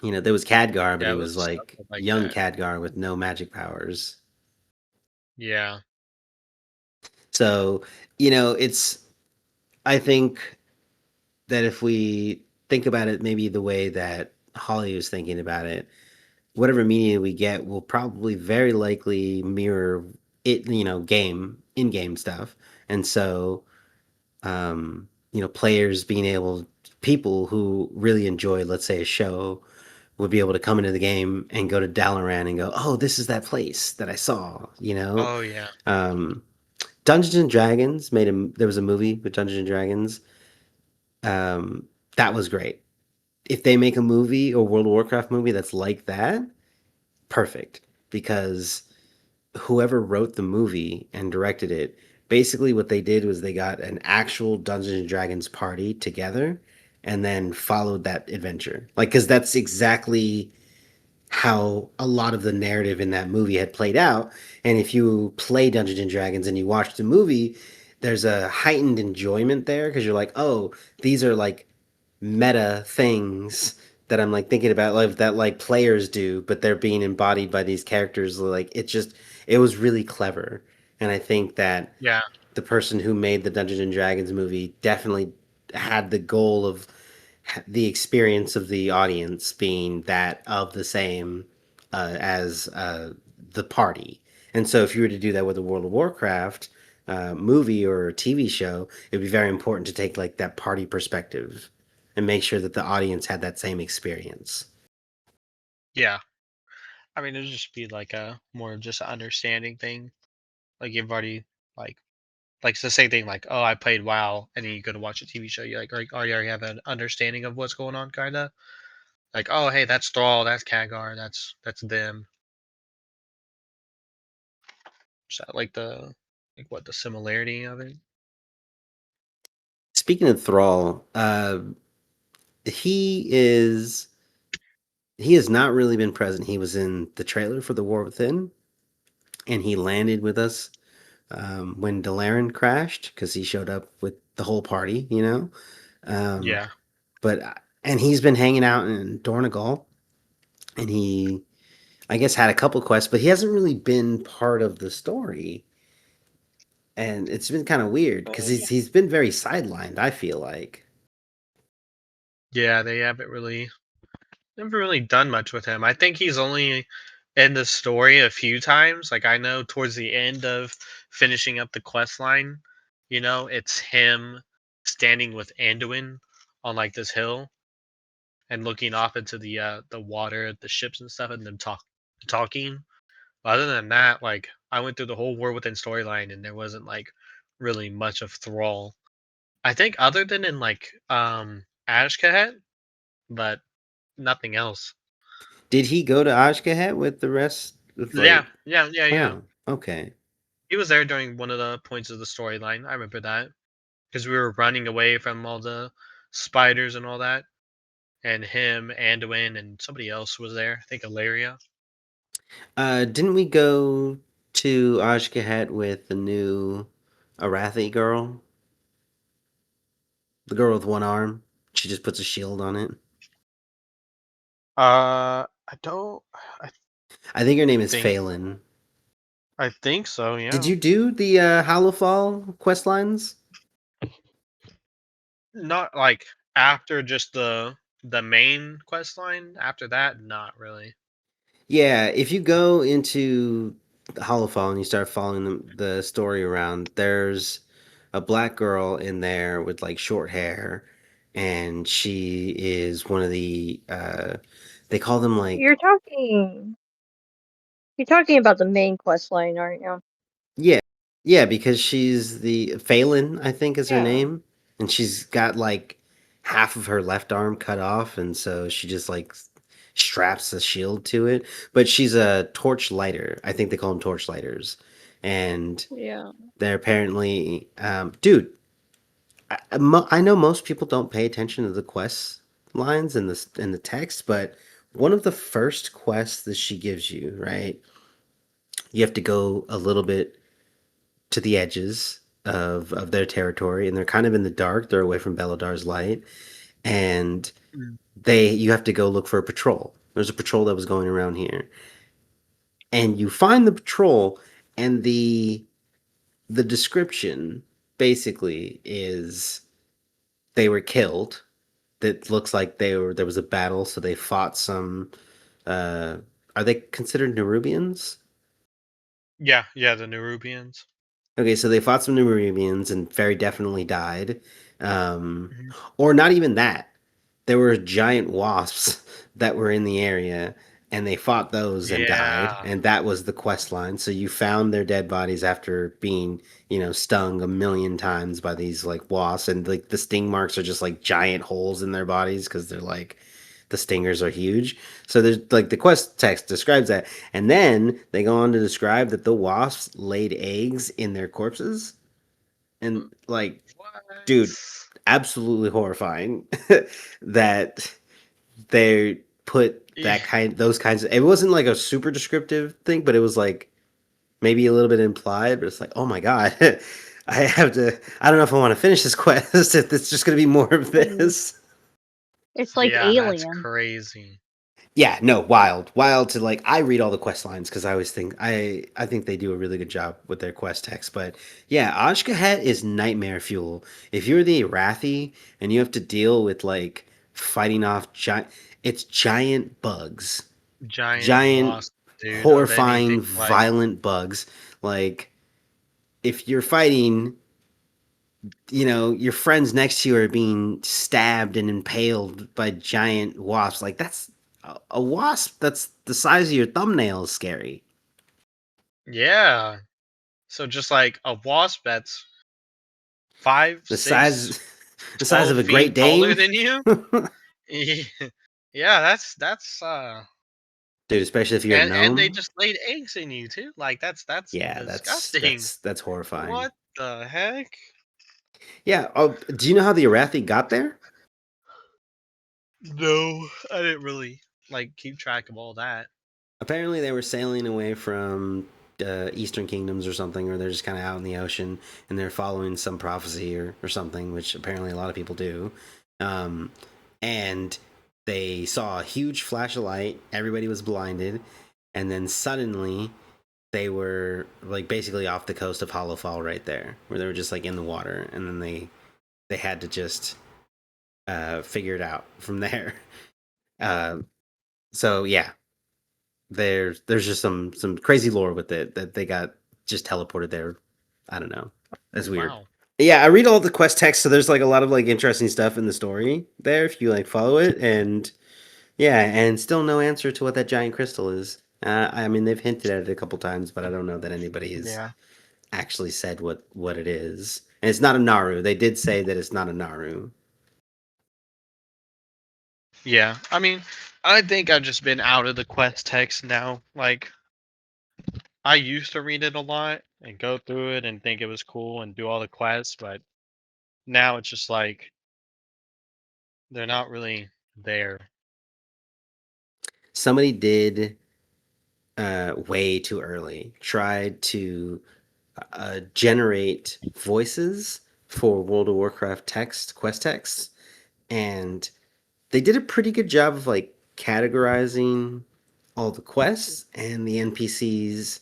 There was Khadgar, but Yeah, he it was was like something like young that. Khadgar with no magic powers. Yeah. So it's. I think that if we think about it, maybe the way that Holly was thinking about it, whatever media we get will probably very likely mirror it, game in-game stuff, and so players being able, people who really enjoy, let's say, a show, would be able to come into the game and go to Dalaran and go, oh, this is that place that I saw. Oh yeah. Um, Dungeons and Dragons there was a movie with Dungeons and Dragons. Um, that was great. If they make a movie or World of Warcraft movie that's like that, perfect. Because whoever wrote the movie and directed it, basically what they did was they got an actual Dungeons and Dragons party together and then followed that adventure. Like, because that's exactly how a lot of the narrative in that movie had played out. And if you play Dungeons and Dragons and you watch the movie, there's a heightened enjoyment there because you're like, oh, these are like meta things that I'm like thinking about, like that like players do, but they're being embodied by these characters. Like it was really clever. And I think that Yeah. the person who made the Dungeons and Dragons movie definitely had the goal of the experience of the audience being that of the same as the party. And so, if you were to do that with a World of Warcraft movie or TV show, it'd be very important to take like that party perspective and make sure that the audience had that same experience. Yeah. I mean, it'd just be like a more of just an understanding thing. Like you've already like it's the same thing. Like, oh, I played WoW, and then you go to watch a TV show. You already have an understanding of what's going on, kind of. Like, oh, hey, that's Thrall, that's Khadgar, that's them. Is that like the similarity of it? Speaking of Thrall, he is he has not really been present. He was in the trailer for The War Within, and he landed with us when Delaran crashed because he showed up with the whole party, you know. Um, Yeah, but and he's been hanging out in Dornegal, and he, I guess, had a couple quests, but he hasn't really been part of the story, and it's been kind of weird because Yeah. he's been very sidelined. I feel like. yeah. They haven't really never really done much with him. I think he's only in the story a few times. Like I know towards the end of finishing up the quest line, it's him standing with Anduin on like this hill and looking off into the water, the ships and stuff, and them talking. Other than that, like I went through the whole War Within storyline, and there wasn't like really much of Thrall. I think other than in like Ashkahet, but nothing else. Did he go to Ashkahet with the rest of Yeah, like? yeah, yeah, yeah. Oh, okay. He was there during one of the points of the storyline. I remember that because we were running away from all the spiders and all that, and him, Anduin, and somebody else was there. I think Ilaria. Didn't we go to Ashkahet with the new Arathi girl? The girl with one arm. She just puts a shield on it. I don't. I I think her name is think. Phelan. I think so. Did Yeah. you do the Halofal quest lines? Not like after just the main quest line. After that, not really. Yeah, if you go into Halofal and you start following the story around, there's a black girl in there with like short hair, and she is one of the they call them like You're talking about the main quest line, aren't you? yeah, yeah, because she's the Phelan, I think is her Yeah. name, and she's got like half of her left arm cut off, and so she just like straps a shield to it. But she's a torch lighter. I think they call them torch lighters, and Yeah. they're apparently, dude. I know most people don't pay attention to the quest lines in the text, but one of the first quests that she gives you, right? You have to go a little bit to the edges of their territory, and they're kind of in the dark. They're away from Belladar's light, and Mm. you have to go look for a patrol. There's a patrol that was going around here, and you find the patrol, and the description basically is they were killed. That looks like there was a battle, so they fought some. Uh, are they considered Nerubians? Yeah, yeah. The Nerubians. Okay, so they fought some Nerubians and very definitely died. Um, Mhm. or not even that. There were giant wasps that were in the area, and they fought those and died, Yeah. and that was the quest line. So you found their dead bodies after being, stung a million times by these like wasps, and like the sting marks are just like giant holes in their bodies because they're like the stingers are huge. So there's like the quest text describes that. And then they go on to describe that the wasps laid eggs in their corpses. And like, What? dude, absolutely horrifying that they put Yeah. those kinds of, it wasn't like a super descriptive thing, but it was like maybe a little bit implied, but it's like, oh my God. I don't know if I want to finish this quest if it's just going to be more of Mm. this. It's like Yeah, that's Alien. crazy. Yeah, no, wild to like. I read all the quest lines because I always think I think they do a really good job with their quest text. But yeah, Ashkahet is nightmare fuel. If you're the Arathi and you have to deal with like fighting off giant bugs, Giant giant, wasp, dude, of anything horrifying, like. violent bugs. Like if you're fighting, your friends next to you are being stabbed and impaled by giant wasps. Like that's a wasp that's the size of your thumbnail is scary. Yeah. So just like a wasp that's 5, The 6, size, the size of 12 a Great feet taller Dane, than you. Yeah, that's. dude. Especially if you're a And they gnome. just laid eggs in you too. Like that's Yeah, that's disgusting. that's that's horrifying. What the heck? Yeah. Oh, do you know how the Arathi got there? No, I didn't really like keep track of all that. Apparently, they were sailing away from Eastern kingdoms or something, or they're just kind of out in the ocean and they're following some prophecy or something, which apparently a lot of people do. Um, and they saw a huge flash of light. Everybody was blinded, and then suddenly they were like basically off the coast of Hollowfall, right there, where they were just like in the water, and then they had to just figure it out from there. Uh, so yeah, there's just some crazy lore with it that they got just teleported there. I don't know. That's Oh, weird. wow. Yeah, I read all the quest text, so there's like a lot of like interesting stuff in the story there if you like follow it, and yeah, and still no answer to what that giant crystal is. I mean, they've hinted at it a couple times, but I don't know that anybody has Yeah. actually said what it is. And it's not a Naru. They did say that it's not a Naru. Yeah. I mean, I think I've just been out of the quest text now. Like I used to read it a lot and go through it and think it was cool and do all the quests, but now it's just like they're not really there. Somebody did way too early tried to generate voices for World of Warcraft quest texts, and they did a pretty good job of like categorizing all the quests and the NPCs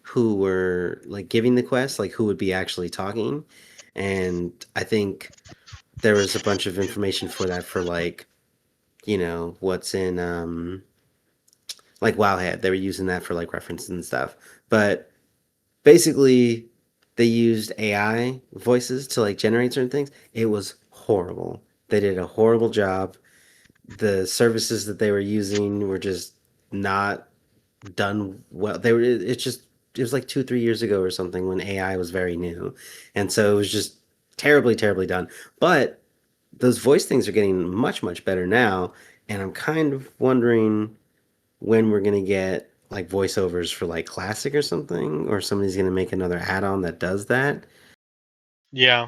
who were like giving the quests, like who would be actually talking. And I think there was a bunch of information for that for like, what's in like Wowhead. They were using that for like references and stuff. But basically they used AI voices to like generate certain things. It was horrible. They did a horrible job. The services that they were using were just not done well. It was like 2 3 years ago or something when AI was very new, and so it was just terribly terribly done. But those voice things are getting much better now, and I'm kind of wondering when we're gonna get like voiceovers for like classic or something, or somebody's gonna make another add-on that does that. Yeah.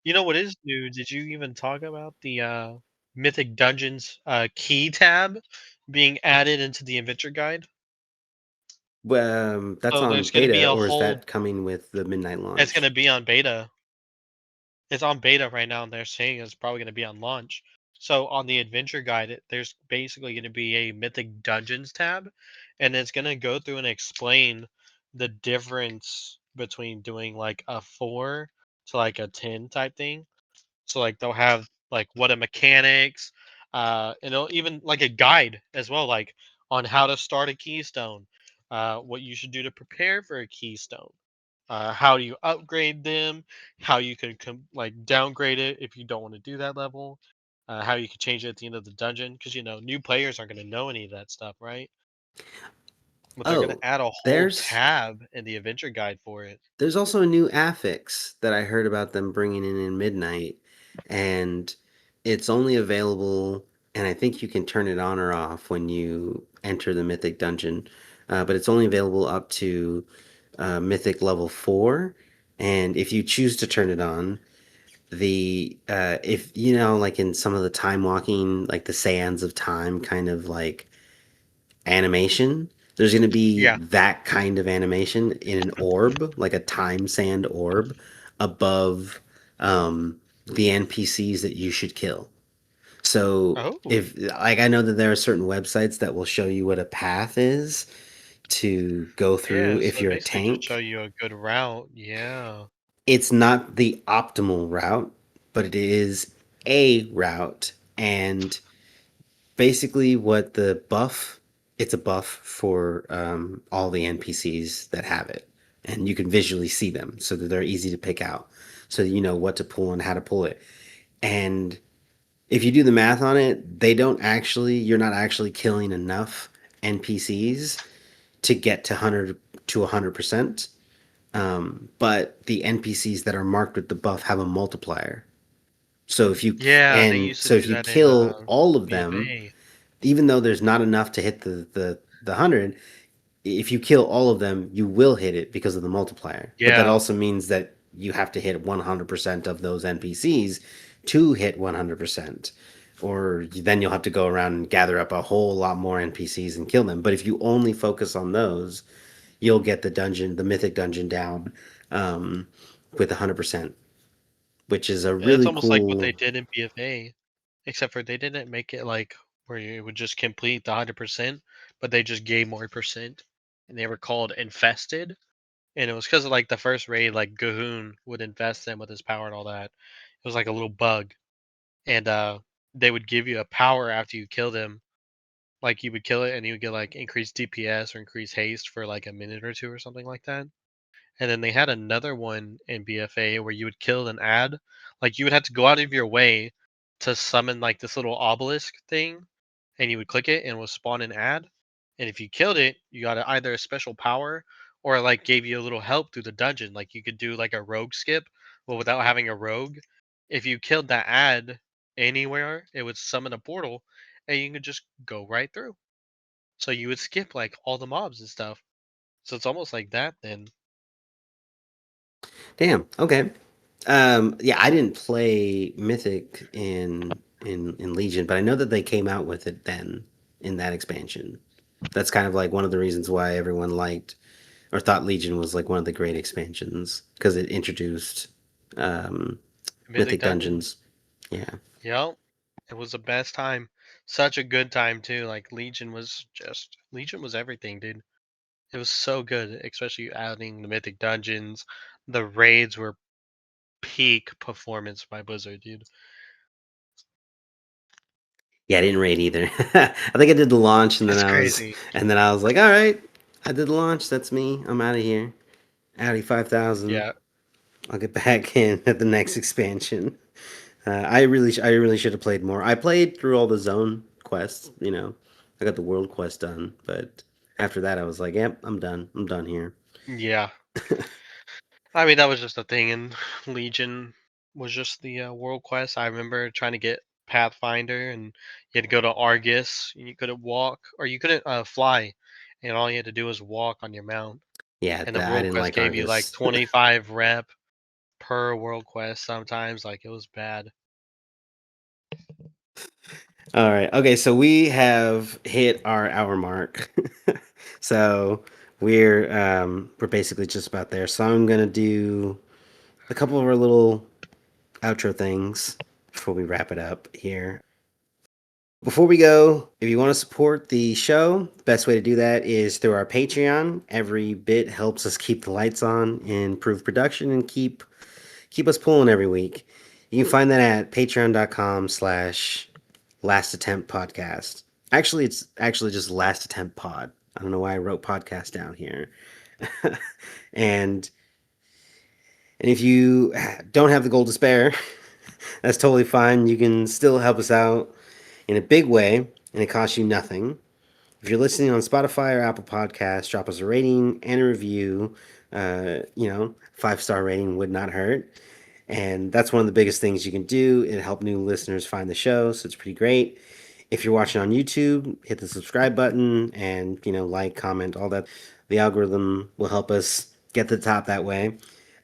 You know what is new? Did you even talk about the Mythic Dungeons key tab being added into the adventure guide? That's So on there's going to be beta, a or is whole. that coming with the midnight It's going launch? to be on beta. It's on beta right now, and they're saying it's probably going to be on launch. So on the adventure guide, there's basically going to be a Mythic Dungeons tab, and it's going to go through and explain the difference between doing like a 4 to like a 10 type thing. So like they'll have like what are mechanics, and they'll even like a guide as well, like on how to start a keystone, what you should do to prepare for a keystone, how do you upgrade them, how you can like downgrade it if you don't want to do that level, how you can change it at the end of the dungeon because new players aren't going to know any of that stuff, right? But they're going Oh, to add a whole there's tab in the adventure guide for it. There's also a new affix that I heard about them bringing in midnight, and it's only available, and I think you can turn it on or off when you enter the Mythic dungeon, but it's only available up to Mythic level 4, and if you choose to turn it on, if like in some of the time walking, like the sands of time kind of like animation. There's going to be Yeah. that kind of animation in an orb, like a time sand orb, above the NPCs that you should kill. So Oh. if like I know that there are certain websites that will show you what a path is to go through Yeah. if So you're a basically, just show tank. you a good route. Yeah. It's not the optimal route, but it is a route, And basically, what the buff, it's a buff for all the NPCs that have it, and you can visually see them so that they're easy to pick out, so that you know what to pull and how to pull it. And if you do the math on it, you're not actually killing enough NPCs to get to 100%. But the NPCs that are marked with the buff have a multiplier. Yeah, they used to So do if you that in kill all of them, BFA. even though there's not enough to hit the 100, if you kill all of them, you will hit it because of the multiplier. But that Yeah, also means that you have to hit 100% of those NPCs to hit 100%. Or then you'll have to go around and gather up a whole lot more NPCs and kill them. But if you only focus on those, you'll get the mythic dungeon down with 100%, which is a it's really almost like what they cool. did in BFA, except for they didn't make it like where you would just complete the 100%, but they just gave more percent, and they were called infested. And it was because of like the first raid, like Gahoon would infest them with his power and all that. It was like a little bug, and they would give you a power after you kill them. Like you would kill it, and you would get like increased DPS or increased haste for like a minute or two or something like that. And then they had another one in BFA where you would kill an ad. Like you would have to go out of your way to summon like this little obelisk thing, and you would click it and it would spawn an ad. And if you killed it, you got either a special power or like gave you a little help through the dungeon. Like you could do like a rogue skip, but without having a rogue. If you killed that ad anywhere, it would summon a portal and you could just go right through. So you would skip like all the mobs and stuff. So it's almost like that then. Damn. Okay. Yeah, I didn't play Mythic in Legion, but I know that they came out with it then in that expansion. That's kind of like one of the reasons why everyone liked or thought Legion was like one of the great expansions because it introduced um, Mythic Mythic Dungeon. dungeons. Yeah. Yep. It was the best time. Such a good time too. Like Legion was everything, dude. It was so good, especially adding the mythic dungeons. The raids were peak performance by Blizzard, dude. Yeah, I didn't raid either. I think I did the launch That's crazy. and then I was like, all right, I did the launch. That's me. I'm out of here. Audi 5000. Yeah. I'll get back in at the next expansion. I really should have played more. I played through all the zone quests. I got the world quest done, but after that, I was like, "Yep, I'm done. I'm done here." Yeah. I mean, that was just a thing, and Legion was just the world quest. I remember trying to get Pathfinder, and you had to go to Argus, and you couldn't walk, or you couldn't fly, and all you had to do was walk on your mount. Yeah, And the I world didn't quest like gave you like Argus. 25 rep per world quest sometimes. Like it was bad. All right. Okay, so we have hit our hour mark. So we're basically just about there. So I'm gonna do a couple of our little outro things before we wrap it up here. Before we go, if you want to support the show, best way to do that is through our Patreon. Every bit helps us keep the lights on, improve production, and keep us pulling every week. You can find that at patreon.com/Last Attempt Podcast. Actually, it's actually just Last Attempt Pod. I don't know why I wrote podcast down here. and and if you don't have the gold to spare, that's totally fine. You can still help us out in a big way, and it costs you nothing. If you're listening on Spotify or Apple Podcasts, drop us a rating and a review. 5-star rating would not hurt. And that's one of the biggest things you can do. It help new listeners find the show, so it's pretty great. If you're watching on YouTube, hit the subscribe button and like, comment, all that. The algorithm will help us get to the top that way.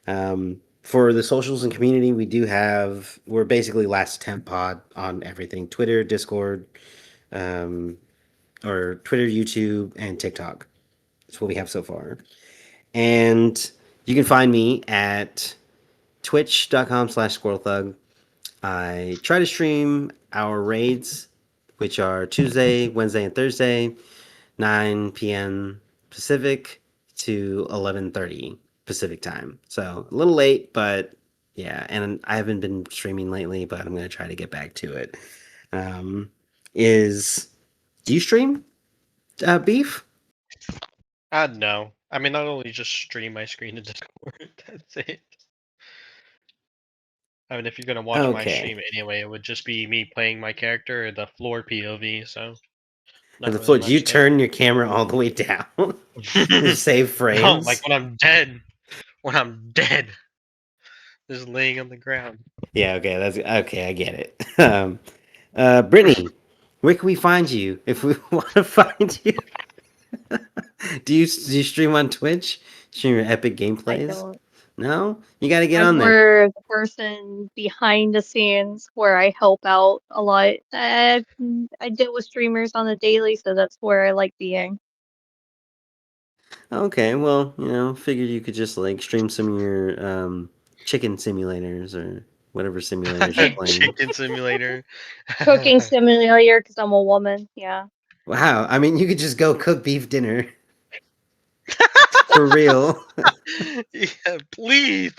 For the socials and community, we're basically Last Attempt Pod on everything: Twitter, Discord, um, or Twitter, YouTube, and TikTok. That's what we have so far. And you can find me at twitch.com/squirrelthug. I try to stream our raids, which are Tuesday, Wednesday, and Thursday, 9 p.m. Pacific to 11:30 Pacific time. So a little late, but yeah. And I haven't been streaming lately, but I'm gonna try to get back to it. is do you stream beef? No. I mean, not only just stream my screen to Discord. That's it. I mean, if you're gonna watch my Okay. stream anyway, it would just be me playing my character, the floor POV. So On not the really floor, do you much there. turn your camera all the way down to save No, like frames? when I'm dead. When I'm dead, just laying on the ground. Yeah, okay, that's okay. I get it. Brittany, where can we find you if we want to find you? Do you stream on Twitch? Stream your epic I gameplays? don't. No, you got to get I'm on there. more the person behind the scenes where I help out a lot. I deal with streamers on a daily, so that's where I like being. Okay, well, figured you could just like stream some of your chicken simulators or whatever simulators you're playing. Chicken Simulator. Cooking simulator because I'm a woman. Yeah. Wow, I mean, you could just go cook beef dinner for real. Yeah, please.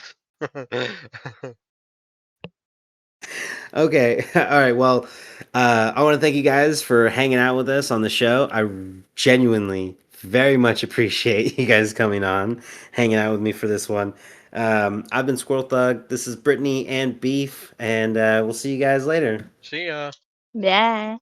Okay, all right. Well, I want to thank you guys for hanging out with us on the show. I genuinely very much appreciate you guys coming on, hanging out with me for this one. I've been Squirrelthug. This is Brittany and Beef, and we'll see you guys later. See ya. Yeah.